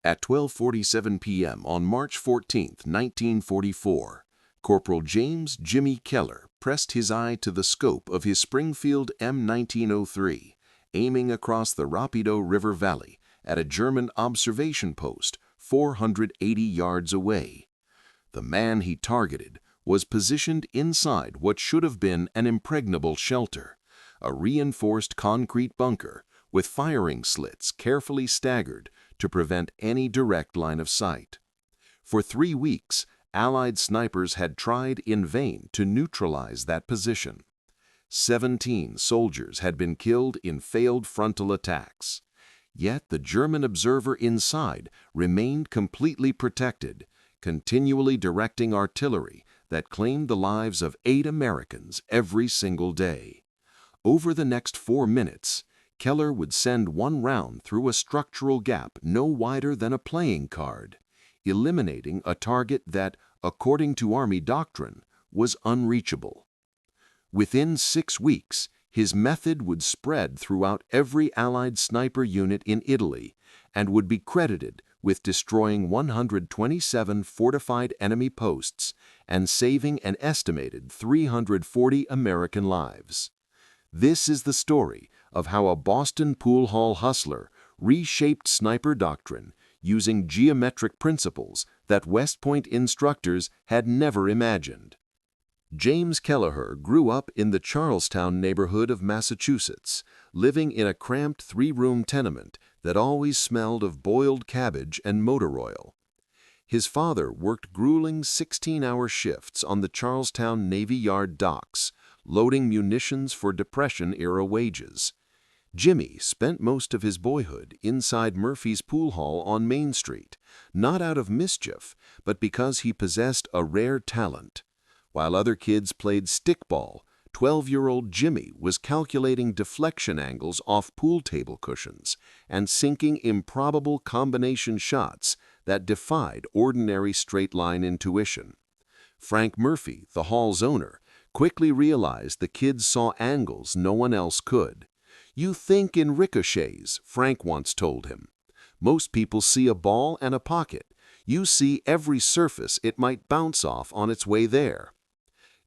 At 12:47 p.m. on March 14, 1944, Corporal James "Jimmy" Kelleher pressed his eye to the scope of his Springfield M1903, aiming across the Rapido River Valley at a German observation post 480 yards away. The man he targeted was positioned inside what should have been an impregnable shelter, a reinforced concrete bunker with firing slits carefully staggered to prevent any direct line of sight. For 3 weeks, Allied snipers had tried in vain to neutralize that position. 17 soldiers had been killed in failed frontal attacks. Yet the German observer inside remained completely protected, continually directing artillery that claimed the lives of 8 Americans every single day. Over the next 4 minutes, Kelleher would send one round through a structural gap no wider than a playing card, eliminating a target that, according to Army doctrine, was unreachable. Within 6 weeks, his method would spread throughout every Allied sniper unit in Italy and would be credited with destroying 127 fortified enemy posts and saving an estimated 340 American lives. This is the story of how a Boston pool hall hustler reshaped sniper doctrine using geometric principles that West Point instructors had never imagined. James Kelleher grew up in the Charlestown neighborhood of Massachusetts, living in a cramped 3-room tenement that always smelled of boiled cabbage and motor oil. His father worked grueling 16-hour shifts on the Charlestown Navy Yard docks, loading munitions for Depression-era wages. Jimmy spent most of his boyhood inside Murphy's Pool Hall on Main Street, not out of mischief, but because he possessed a rare talent. While other kids played stickball, 12-year-old Jimmy was calculating deflection angles off pool table cushions and sinking improbable combination shots that defied ordinary straight-line intuition. Frank Murphy, the hall's owner, quickly realized the kids saw angles no one else could. "You think in ricochets," Frank once told him. "Most people see a ball and a pocket. You see every surface it might bounce off on its way there."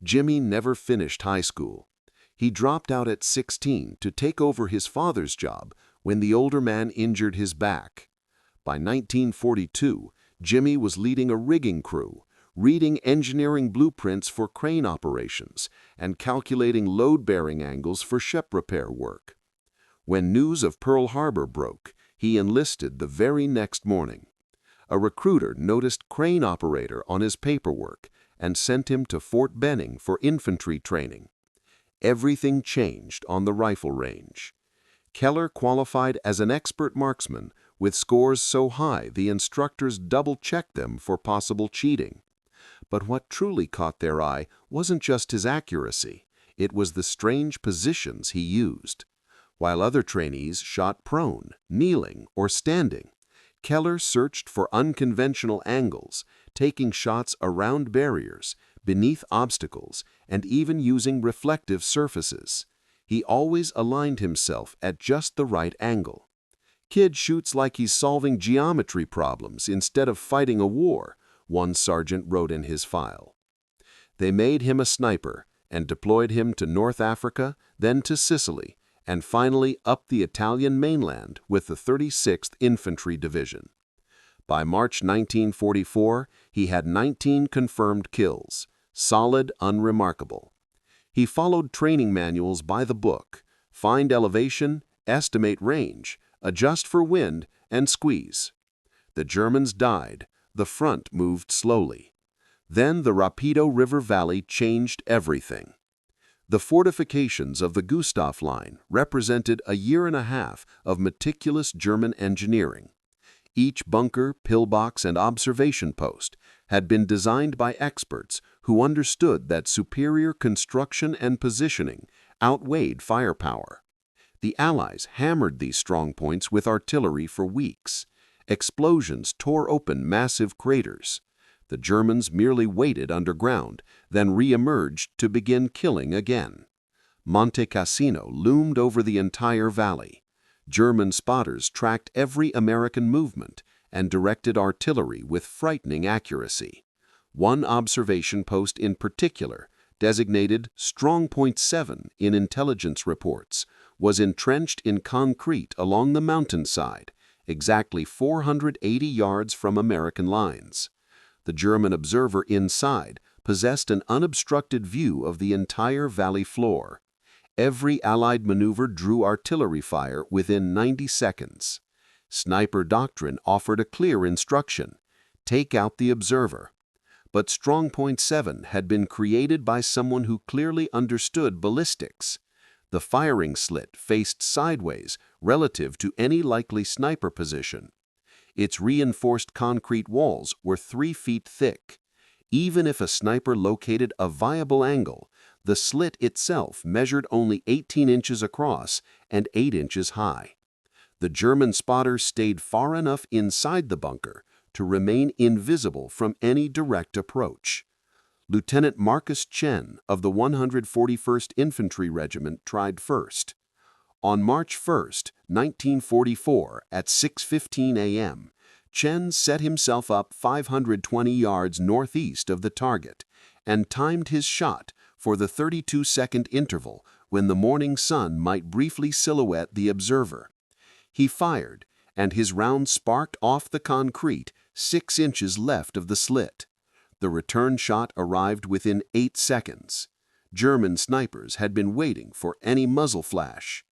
Jimmy never finished high school. He dropped out at 16 to take over his father's job when the older man injured his back. By 1942, Jimmy was leading a rigging crew, reading engineering blueprints for crane operations, and calculating load-bearing angles for ship repair work. When news of Pearl Harbor broke, he enlisted the very next morning. A recruiter noticed crane operator on his paperwork and sent him to Fort Benning for infantry training. Everything changed on the rifle range. Kelleher qualified as an expert marksman with scores so high the instructors double-checked them for possible cheating. But what truly caught their eye wasn't just his accuracy, it was the strange positions he used. While other trainees shot prone, kneeling, or standing, Kelleher searched for unconventional angles, taking shots around barriers, beneath obstacles, and even using reflective surfaces. He always aligned himself at just the right angle. "Kid shoots like he's solving geometry problems instead of fighting a war," one sergeant wrote in his file. They made him a sniper and deployed him to North Africa, then to Sicily, and finally up the Italian mainland with the 36th Infantry Division. By March 1944, he had 19 confirmed kills, solid, unremarkable. He followed training manuals by the book: find elevation, estimate range, adjust for wind, and squeeze. The Germans died, the front moved slowly. Then the Rapido River Valley changed everything. The fortifications of the Gustav Line represented a year and a half of meticulous German engineering. Each bunker, pillbox, and observation post had been designed by experts who understood that superior construction and positioning outweighed firepower. The Allies hammered these strong points with artillery for weeks. Explosions tore open massive craters. The Germans merely waited underground, then re-emerged to begin killing again. Monte Cassino loomed over the entire valley. German spotters tracked every American movement, and directed artillery with frightening accuracy. One observation post in particular, designated Strongpoint 7 in intelligence reports, was entrenched in concrete along the mountainside, exactly 480 yards from American lines. The German observer inside possessed an unobstructed view of the entire valley floor. Every Allied maneuver drew artillery fire within 90 seconds. Sniper doctrine offered a clear instruction: take out the observer. But Strongpoint 7 had been created by someone who clearly understood ballistics. The firing slit faced sideways relative to any likely sniper position. Its reinforced concrete walls were 3 feet thick. Even if a sniper located a viable angle, the slit itself measured only 18 inches across and 8 inches high. The German spotters stayed far enough inside the bunker to remain invisible from any direct approach. Lieutenant Marcus Chen of the 141st Infantry Regiment tried first. On March 1, 1944, at 6:15 a.m., Chen set himself up 520 yards northeast of the target and timed his shot for the 32-second interval when the morning sun might briefly silhouette the observer. He fired, and his round sparked off the concrete 6 inches left of the slit. The return shot arrived within 8 seconds. German snipers had been waiting for any muzzle flash.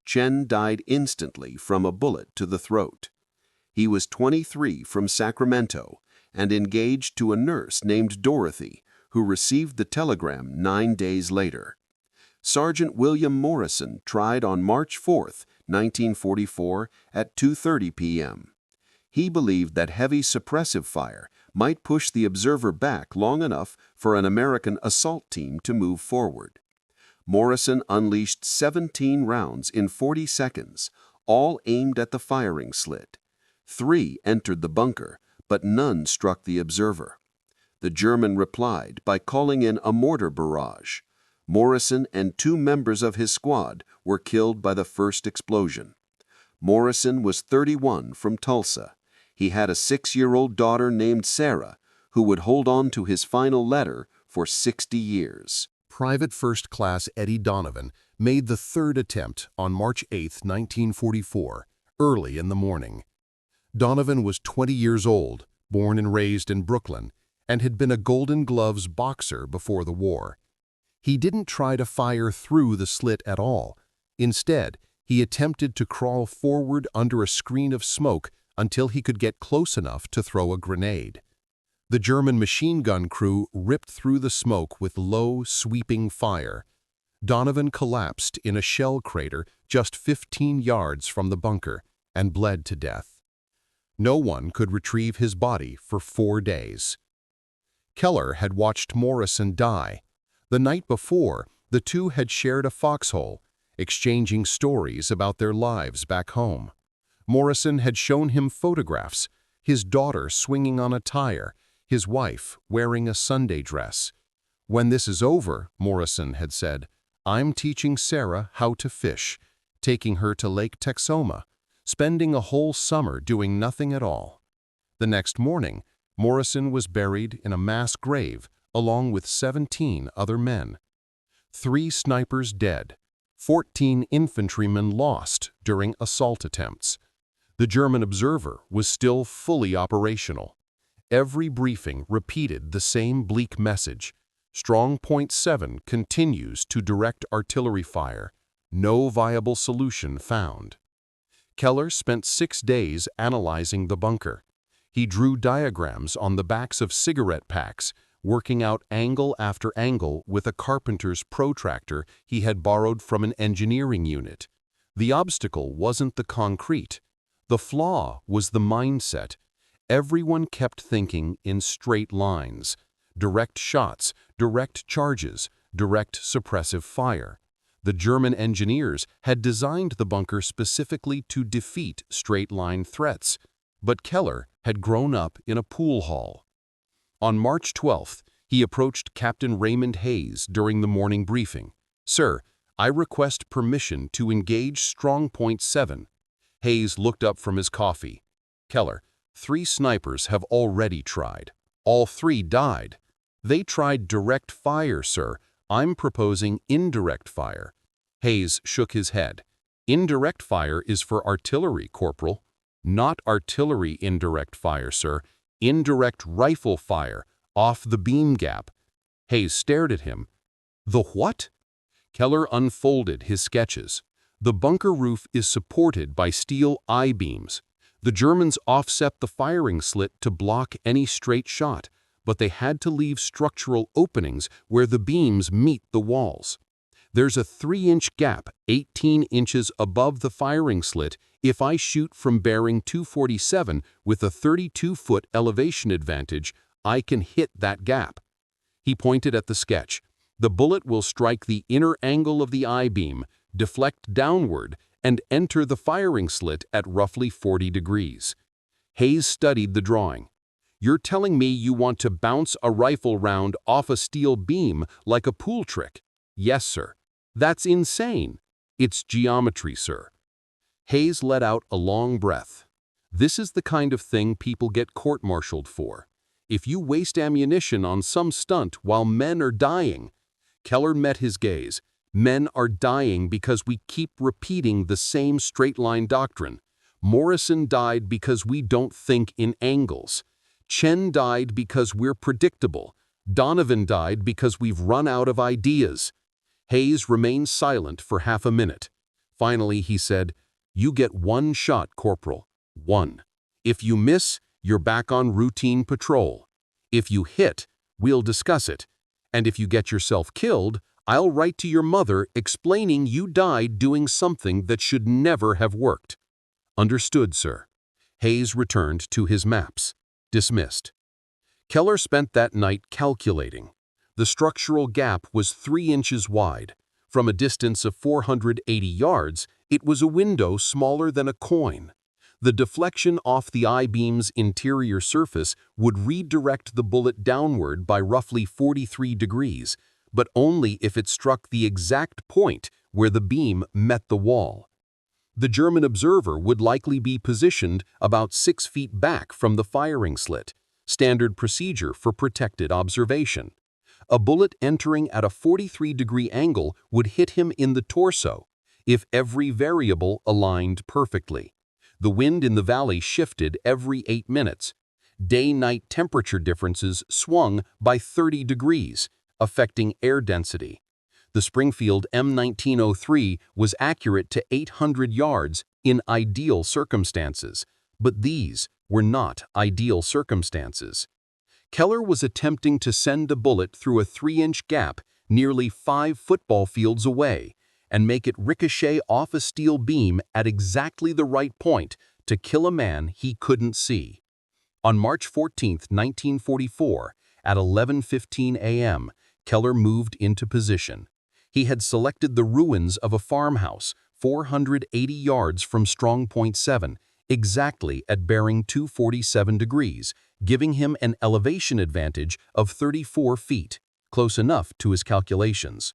Chen died instantly from a bullet to the throat. He was 23 from Sacramento and engaged to a nurse named Dorothy, who received the telegram 9 days later. Sergeant William Morrison tried on March 4, 1944, at 2:30 p.m. He believed that heavy suppressive fire might push the observer back long enough for an American assault team to move forward. Morrison unleashed 17 rounds in 40 seconds, all aimed at the firing slit. 3 entered the bunker, but none struck the observer. The German replied by calling in a mortar barrage. Morrison and 2 members of his squad were killed by the first explosion. Morrison was 31 from Tulsa. He had a 6-year-old daughter named Sarah, who would hold on to his final letter for 60 years. Private First Class Eddie Donovan made the 3rd attempt on March 8, 1944, early in the morning. Donovan was 20 years old, born and raised in Brooklyn, and had been a Golden Gloves boxer before the war. He didn't try to fire through the slit at all. Instead, he attempted to crawl forward under a screen of smoke until he could get close enough to throw a grenade. The German machine gun crew ripped through the smoke with low, sweeping fire. Donovan collapsed in a shell crater just 15 yards from the bunker and bled to death. No one could retrieve his body for 4 days. Kelleher had watched Morrison die. The night before, the two had shared a foxhole, exchanging stories about their lives back home. Morrison had shown him photographs, his daughter swinging on a tire, his wife wearing a Sunday dress. "When this is over," Morrison had said, "I'm teaching Sarah how to fish, taking her to Lake Texoma, spending a whole summer doing nothing at all." The next morning, Morrison was buried in a mass grave along with 17 other men. 3 snipers dead, 14 infantrymen lost during assault attempts. The German observer was still fully operational. Every briefing repeated the same bleak message: Strongpoint 7 continues to direct artillery fire. No viable solution found. Kelleher spent 6 days analyzing the bunker. He drew diagrams on the backs of cigarette packs, working out angle after angle with a carpenter's protractor he had borrowed from an engineering unit. The obstacle wasn't the concrete. The flaw was the mindset. Everyone kept thinking in straight lines: direct shots, direct charges, direct suppressive fire. The German engineers had designed the bunker specifically to defeat straight-line threats, but Kelleher had grown up in a pool hall. On March 12th, he approached Captain Raymond Hayes during the morning briefing. "Sir, I request permission to engage Strongpoint 7. Hayes looked up from his coffee. "Kelleher, 3 snipers have already tried. All 3 died. They tried direct fire, sir. I'm proposing indirect fire. Hayes shook his head. Indirect fire is for artillery, Corporal. Not artillery indirect fire, sir. Indirect rifle fire, off the beam gap. Hayes stared at him. The what? Kelleher unfolded his sketches. The bunker roof is supported by steel I-beams. The Germans offset the firing slit to block any straight shot, but they had to leave structural openings where the beams meet the walls. There's a 3-inch gap 18 inches above the firing slit if I shoot from bearing 247 with a 32-foot elevation advantage. I can hit that gap. He pointed at the sketch. The bullet will strike the inner angle of the I-beam, deflect downward, and enter the firing slit at roughly 40 degrees. Hayes studied the drawing. You're telling me you want to bounce a rifle round off a steel beam like a pool trick? Yes, sir. That's insane. It's geometry, sir. Hayes let out a long breath. This is the kind of thing people get court-martialed for. If you waste ammunition on some stunt while men are dying. Kelleher met his gaze. Men are dying because we keep repeating the same straight-line doctrine. Morrison died because we don't think in angles. Chen died because we're predictable. Donovan died because we've run out of ideas. Hayes remained silent for half a minute. Finally, he said, "You get 1 shot, Corporal. 1. If you miss, you're back on routine patrol. If you hit, we'll discuss it. And if you get yourself killed, I'll write to your mother explaining you died doing something that should never have worked." Understood, sir. Hayes returned to his maps. Dismissed. Kelleher spent that night calculating. The structural gap was 3 inches wide. From a distance of 480 yards, it was a window smaller than a coin. The deflection off the I-beam's interior surface would redirect the bullet downward by roughly 43 degrees, but only if it struck the exact point where the beam met the wall. The German observer would likely be positioned about 6 feet back from the firing slit, standard procedure for protected observation. A bullet entering at a 43-degree angle would hit him in the torso, if every variable aligned perfectly. The wind in the valley shifted every 8 minutes. Day-night temperature differences swung by 30 degrees, affecting air density. The Springfield M1903 was accurate to 800 yards in ideal circumstances, but these were not ideal circumstances. Kelleher was attempting to send a bullet through a 3-inch gap nearly 5 football fields away and make it ricochet off a steel beam at exactly the right point to kill a man he couldn't see. On March 14, 1944, at 11:15 a.m., Kelleher moved into position. He had selected the ruins of a farmhouse 480 yards from Strongpoint 7, exactly at bearing 247 degrees, giving him an elevation advantage of 34 feet, close enough to his calculations.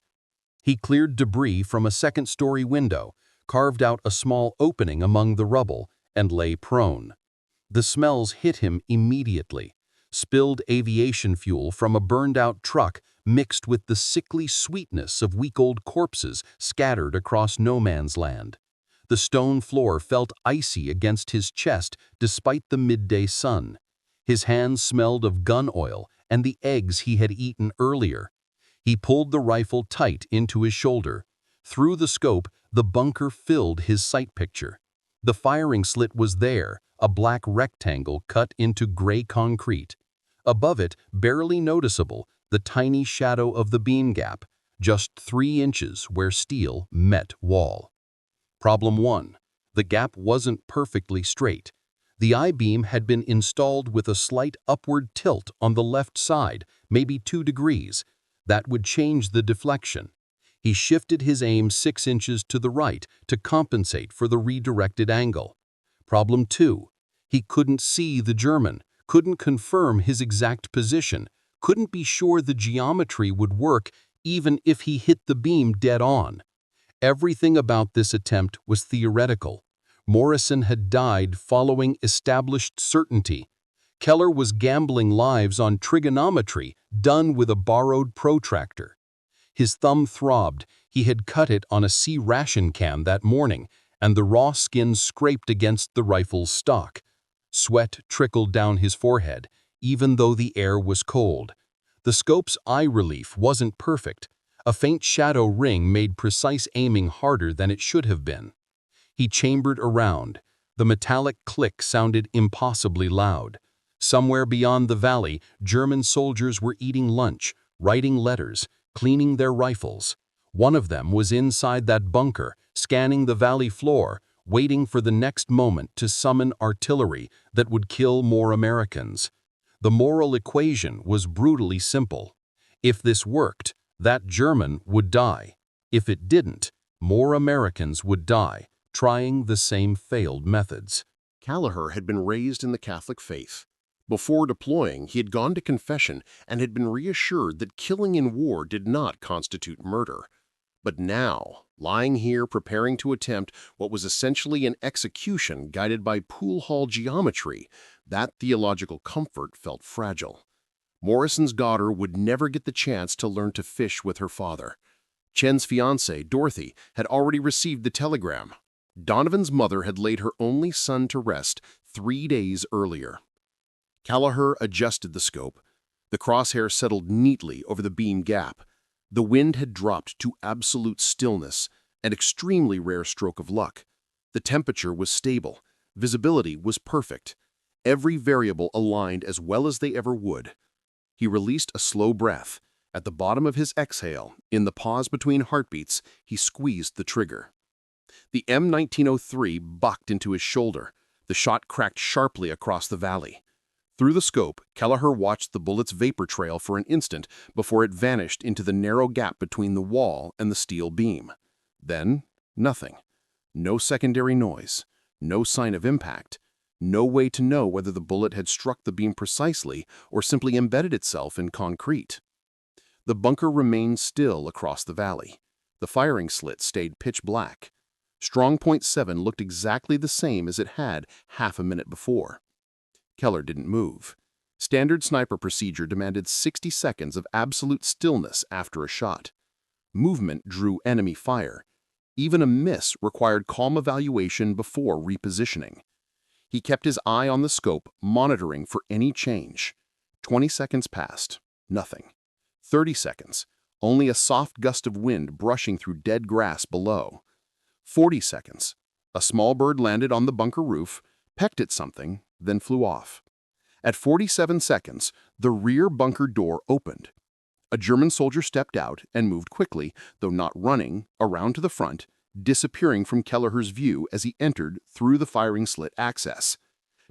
He cleared debris from a second-story window, carved out a small opening among the rubble, and lay prone. The smells hit him immediately. Spilled aviation fuel from a burned-out truck mixed with the sickly sweetness of week-old corpses scattered across no man's land. The stone floor felt icy against his chest despite the midday sun. His hands smelled of gun oil and the eggs he had eaten earlier. He pulled the rifle tight into his shoulder. Through the scope, the bunker filled his sight picture. The firing slit was there, a black rectangle cut into gray concrete. Above it, barely noticeable, the tiny shadow of the beam gap, just 3 inches where steel met wall. Problem 1. The gap wasn't perfectly straight. The I-beam had been installed with a slight upward tilt on the left side, maybe 2 degrees. That would change the deflection. He shifted his aim 6 inches to the right to compensate for the redirected angle. Problem 2. He couldn't see the German, couldn't confirm his exact position, couldn't be sure the geometry would work even if he hit the beam dead on. Everything about this attempt was theoretical. Morrison had died following established certainty. Kelleher was gambling lives on trigonometry done with a borrowed protractor. His thumb throbbed. He had cut it on a sea ration can that morning, and the raw skin scraped against the rifle's stock. Sweat trickled down his forehead, even though the air was cold. The scope's eye relief wasn't perfect. A faint shadow ring made precise aiming harder than it should have been. He chambered around. The metallic click sounded impossibly loud. Somewhere beyond the valley, German soldiers were eating lunch, writing letters, cleaning their rifles. One of them was inside that bunker, scanning the valley floor, waiting for the next moment to summon artillery that would kill more Americans. The moral equation was brutally simple. If this worked, that German would die. If it didn't, more Americans would die, trying the same failed methods. Kelleher had been raised in the Catholic faith. Before deploying, he had gone to confession and had been reassured that killing in war did not constitute murder. But now, lying here preparing to attempt what was essentially an execution guided by pool hall geometry, that theological comfort felt fragile. Morrison's daughter would never get the chance to learn to fish with her father. Chen's fiancée, Dorothy, had already received the telegram. Donovan's mother had laid her only son to rest 3 days earlier. Kelleher adjusted the scope. The crosshair settled neatly over the beam gap. The wind had dropped to absolute stillness, an extremely rare stroke of luck. The temperature was stable. Visibility was perfect. Every variable aligned as well as they ever would. He released a slow breath. At the bottom of his exhale, in the pause between heartbeats, he squeezed the trigger. The M1903 bucked into his shoulder. The shot cracked sharply across the valley. Through the scope, Kelleher watched the bullet's vapor trail for an instant before it vanished into the narrow gap between the wall and the steel beam. Then, nothing. No secondary noise. No sign of impact. No way to know whether the bullet had struck the beam precisely or simply embedded itself in concrete. The bunker remained still across the valley. The firing slit stayed pitch black. Strongpoint 7 looked exactly the same as it had half a minute before. Kelleher didn't move. Standard sniper procedure demanded 60 seconds of absolute stillness after a shot. Movement drew enemy fire. Even a miss required calm evaluation before repositioning. He kept his eye on the scope, monitoring for any change. 20 seconds passed. Nothing. 30 seconds. Only a soft gust of wind brushing through dead grass below. 40 seconds. A small bird landed on the bunker roof, pecked at something, then flew off. At 47 seconds, the rear bunker door opened. A German soldier stepped out and moved quickly, though not running, around to the front, disappearing from Kelleher's view as he entered through the firing slit access.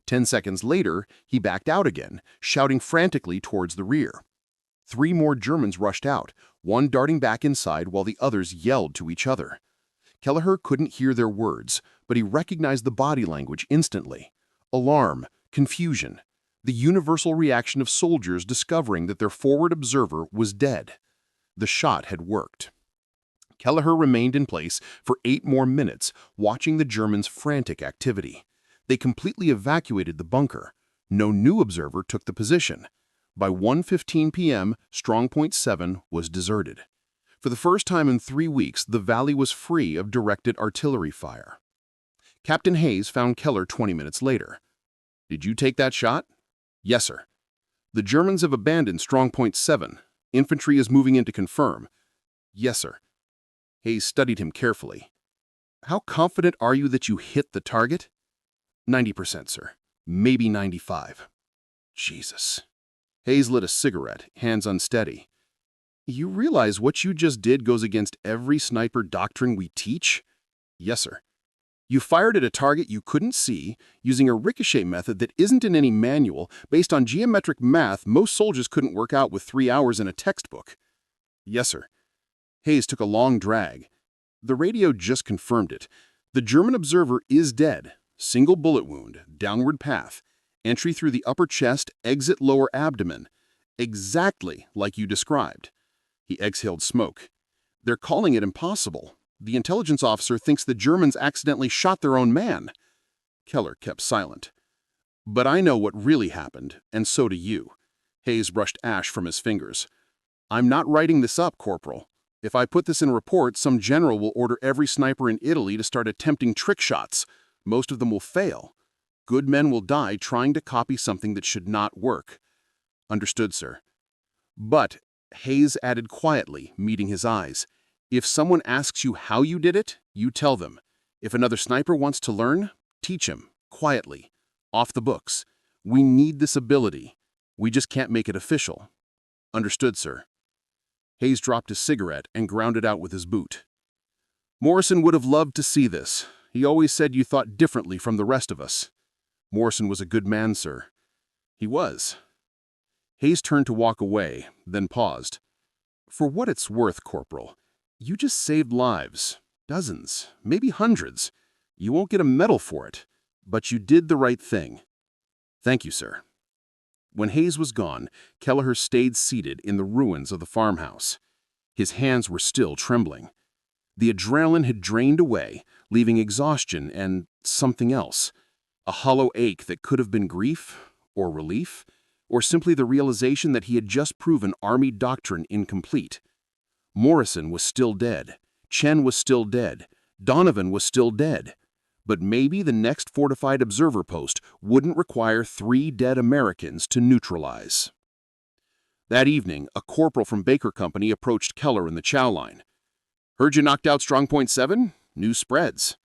10 seconds later, he backed out again, shouting frantically towards the rear. 3 more Germans rushed out, one darting back inside while the others yelled to each other. Kelleher couldn't hear their words, but he recognized the body language instantly. Alarm, confusion, the universal reaction of soldiers discovering that their forward observer was dead. The shot had worked. Kelleher remained in place for 8 more minutes, watching the Germans' frantic activity. They completely evacuated the bunker. No new observer took the position. By 1:15 p.m., Strongpoint 7 was deserted. For the first time in 3 weeks, the valley was free of directed artillery fire. Captain Hayes found Kelleher 20 minutes later. "Did you take that shot?" "Yes, sir." "The Germans have abandoned Strongpoint 7. Infantry is moving in to confirm." "Yes, sir." Hayes studied him carefully. "How confident are you that you hit the target?" 90%, sir. Maybe 95. Jesus. Hayes lit a cigarette, hands unsteady. "You realize what you just did goes against every sniper doctrine we teach?" "Yes, sir." "You fired at a target you couldn't see, using a ricochet method that isn't in any manual, based on geometric math most soldiers couldn't work out with 3 hours in a textbook." "Yes, sir." Hayes took a long drag. "The radio just confirmed it. The German observer is dead. Single bullet wound, downward path. Entry through the upper chest, exit lower abdomen. Exactly like you described." He exhaled smoke. "They're calling it impossible. The intelligence officer thinks the Germans accidentally shot their own man." Kelleher kept silent. "But I know what really happened, and so do you." Hayes brushed ash from his fingers. "I'm not writing this up, Corporal. If I put this in a report, some general will order every sniper in Italy to start attempting trick shots. Most of them will fail. Good men will die trying to copy something that should not work." "Understood, sir." "But," Hayes added quietly, meeting his eyes, "if someone asks you how you did it, you tell them. If another sniper wants to learn, teach him, quietly, off the books. We need this ability. We just can't make it official." "Understood, sir." Hayes dropped his cigarette and ground it out with his boot. "Morrison would have loved to see this. He always said you thought differently from the rest of us." "Morrison was a good man, sir." "He was." Hayes turned to walk away, then paused. "For what it's worth, Corporal, you just saved lives. Dozens, maybe hundreds. You won't get a medal for it, but you did the right thing." "Thank you, sir." When Hayes was gone, Kelleher stayed seated in the ruins of the farmhouse. His hands were still trembling. The adrenaline had drained away, leaving exhaustion and something else. A hollow ache that could have been grief, or relief, or simply the realization that he had just proven Army doctrine incomplete. Morrison was still dead. Chen was still dead. Donovan was still dead. But maybe the next fortified observer post wouldn't require 3 dead Americans to neutralize. That evening, a corporal from Baker Company approached Kelleher in the chow line. "Heard you knocked out Strongpoint 7? News spreads.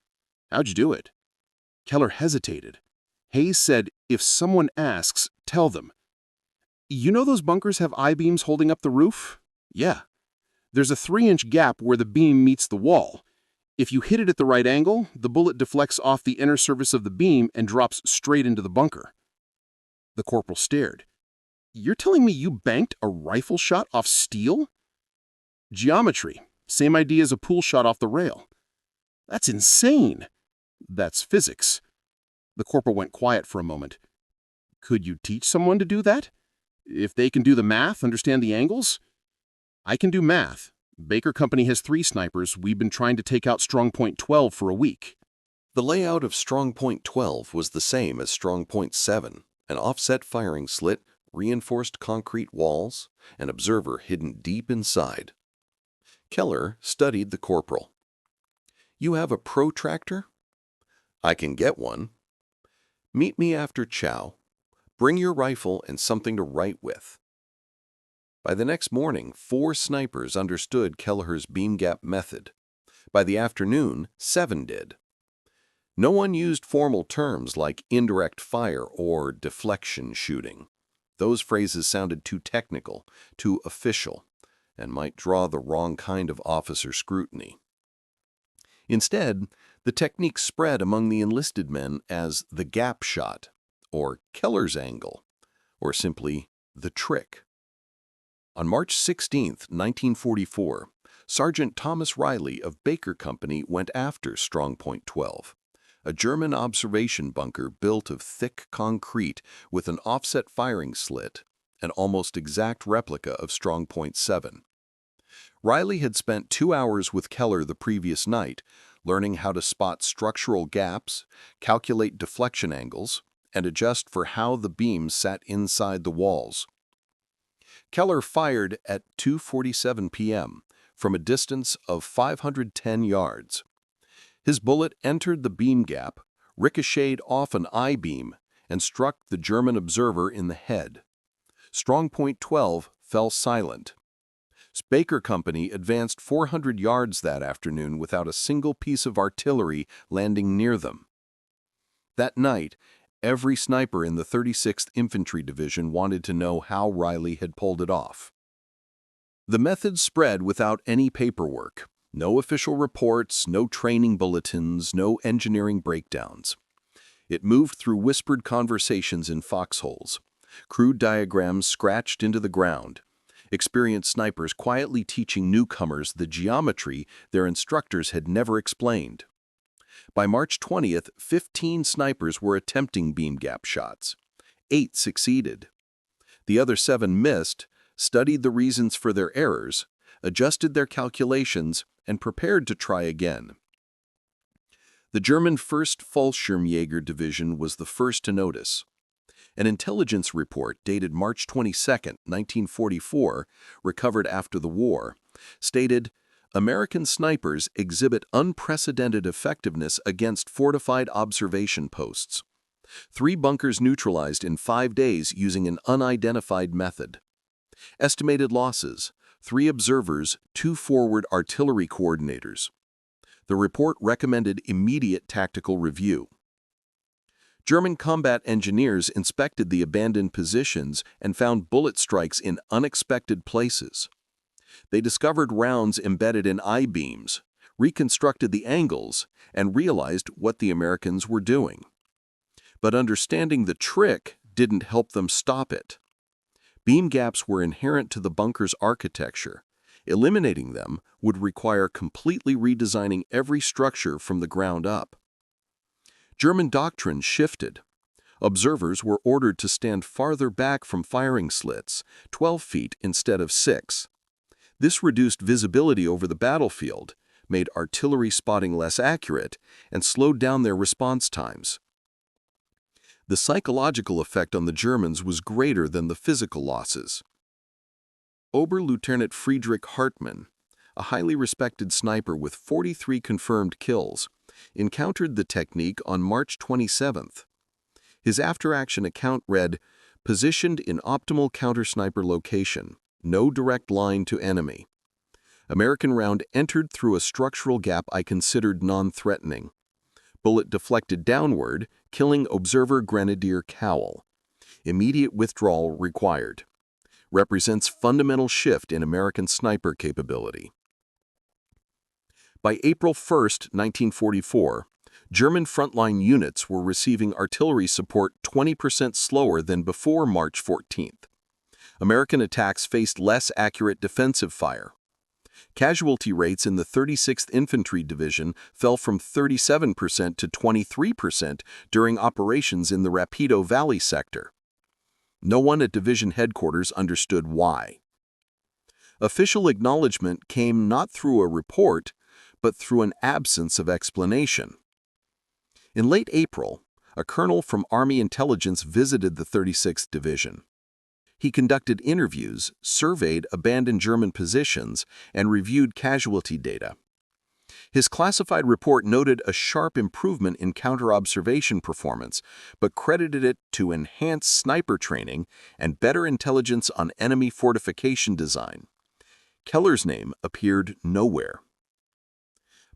How'd you do it?" Kelleher hesitated. Hayes said, "If someone asks, tell them." "You know those bunkers have I-beams holding up the roof?" "Yeah." "There's a 3-inch gap where the beam meets the wall. If you hit it at the right angle, the bullet deflects off the inner surface of the beam and drops straight into the bunker." The corporal stared. "You're telling me you banked a rifle shot off steel?" "Geometry. Same idea as a pool shot off the rail." "That's insane." "That's physics." The corporal went quiet for a moment. "Could you teach someone to do that? If they can do the math, understand the angles?" "I can do math. Baker Company has 3 snipers. We've been trying to take out Strongpoint 12 for a week." The layout of Strongpoint 12 was the same as Strongpoint 7, an offset firing slit, reinforced concrete walls, an observer hidden deep inside. Kelleher studied the corporal. "You have a protractor?" "I can get one." "Meet me after chow. Bring your rifle and something to write with." By the next morning, 4 snipers understood Kelleher's beam gap method. By the afternoon, 7 did. No one used formal terms like indirect fire or deflection shooting. Those phrases sounded too technical, too official, and might draw the wrong kind of officer scrutiny. Instead, the technique spread among the enlisted men as the gap shot, or Kelleher's angle, or simply the trick. On March 16, 1944, Sergeant Thomas Riley of Baker Company went after Strongpoint 12, a German observation bunker built of thick concrete with an offset firing slit, an almost exact replica of Strongpoint 7. Riley had spent 2 hours with Kelleher the previous night, learning how to spot structural gaps, calculate deflection angles, and adjust for how the beams sat inside the walls. Kelleher fired at 2:47 p.m. from a distance of 510 yards. His bullet entered the beam gap, ricocheted off an I-beam, and struck the German observer in the head. Strongpoint 12 fell silent. Baker Company advanced 400 yards that afternoon without a single piece of artillery landing near them. That night, every sniper in the 36th Infantry Division wanted to know how Riley had pulled it off. The method spread without any paperwork. No official reports, no training bulletins, no engineering breakdowns. It moved through whispered conversations in foxholes, crude diagrams scratched into the ground, experienced snipers quietly teaching newcomers the geometry their instructors had never explained. By March 20th, 15 snipers were attempting beam gap shots. 8 succeeded. The other 7 missed, studied the reasons for their errors, adjusted their calculations, and prepared to try again. The German 1st Fallschirmjäger Division was the first to notice. An intelligence report dated March 22, 1944, recovered after the war, stated, "American snipers exhibit unprecedented effectiveness against fortified observation posts. 3 bunkers neutralized in 5 days using an unidentified method. Estimated losses, 3 observers, 2 forward artillery coordinators." The report recommended immediate tactical review. German combat engineers inspected the abandoned positions and found bullet strikes in unexpected places. They discovered rounds embedded in I-beams, reconstructed the angles, and realized what the Americans were doing. But understanding the trick didn't help them stop it. Beam gaps were inherent to the bunker's architecture. Eliminating them would require completely redesigning every structure from the ground up. German doctrine shifted. Observers were ordered to stand farther back from firing slits, 12 feet instead of 6. This reduced visibility over the battlefield, made artillery spotting less accurate, and slowed down their response times. The psychological effect on the Germans was greater than the physical losses. Oberlieutenant Friedrich Hartmann, a highly respected sniper with 43 confirmed kills, encountered the technique on March 27th. His after-action account read, "Positioned in optimal counter-sniper location, no direct line to enemy. American round entered through a structural gap I considered non-threatening. Bullet deflected downward, killing observer Grenadier Cowell. Immediate withdrawal required. Represents fundamental shift in American sniper capability." By April 1, 1944, German frontline units were receiving artillery support 20% slower than before March 14th. American attacks faced less accurate defensive fire. Casualty rates in the 36th Infantry Division fell from 37% to 23% during operations in the Rapido Valley sector. No one at division headquarters understood why. Official acknowledgement came not through a report, but through an absence of explanation. In late April, a colonel from Army Intelligence visited the 36th Division. He conducted interviews, surveyed abandoned German positions, and reviewed casualty data. His classified report noted a sharp improvement in counter-observation performance, but credited it to enhanced sniper training and better intelligence on enemy fortification design. Kelleher's name appeared nowhere.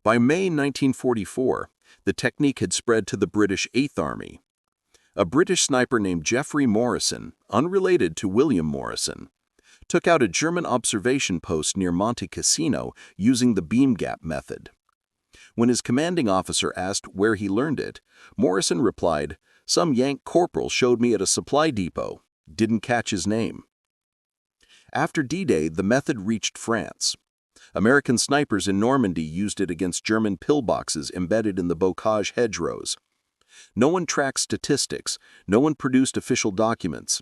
By May 1944, the technique had spread to the British 8th Army. A British sniper named Geoffrey Morrison, unrelated to William Morrison, took out a German observation post near Monte Cassino using the beam gap method. When his commanding officer asked where he learned it, Morrison replied, "Some Yank corporal showed me at a supply depot. Didn't catch his name." After D-Day, the method reached France. American snipers in Normandy used it against German pillboxes embedded in the bocage hedgerows. No one tracked statistics, no one produced official documents.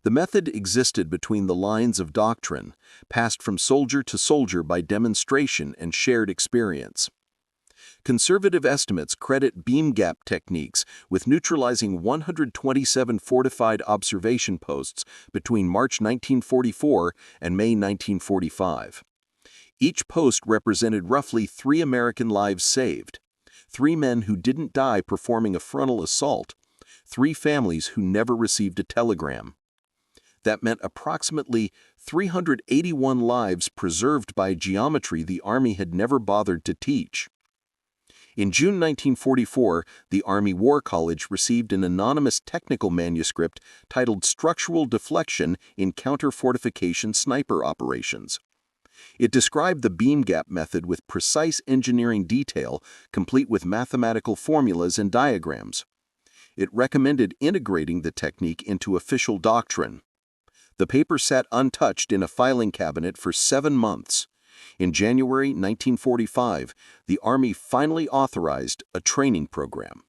The method existed between the lines of doctrine, passed from soldier to soldier by demonstration and shared experience. Conservative estimates credit beam gap techniques with neutralizing 127 fortified observation posts between March 1944 and May 1945. Each post represented roughly 3 American lives saved, 3 men who didn't die performing a frontal assault, 3 families who never received a telegram. That meant approximately 381 lives preserved by geometry the Army had never bothered to teach. In June 1944, the Army War College received an anonymous technical manuscript titled Structural Deflection in Counter-Fortification Sniper Operations. It described the beam gap method with precise engineering detail, complete with mathematical formulas and diagrams. It recommended integrating the technique into official doctrine. The paper sat untouched in a filing cabinet for 7 months. In January 1945, the Army finally authorized a training program.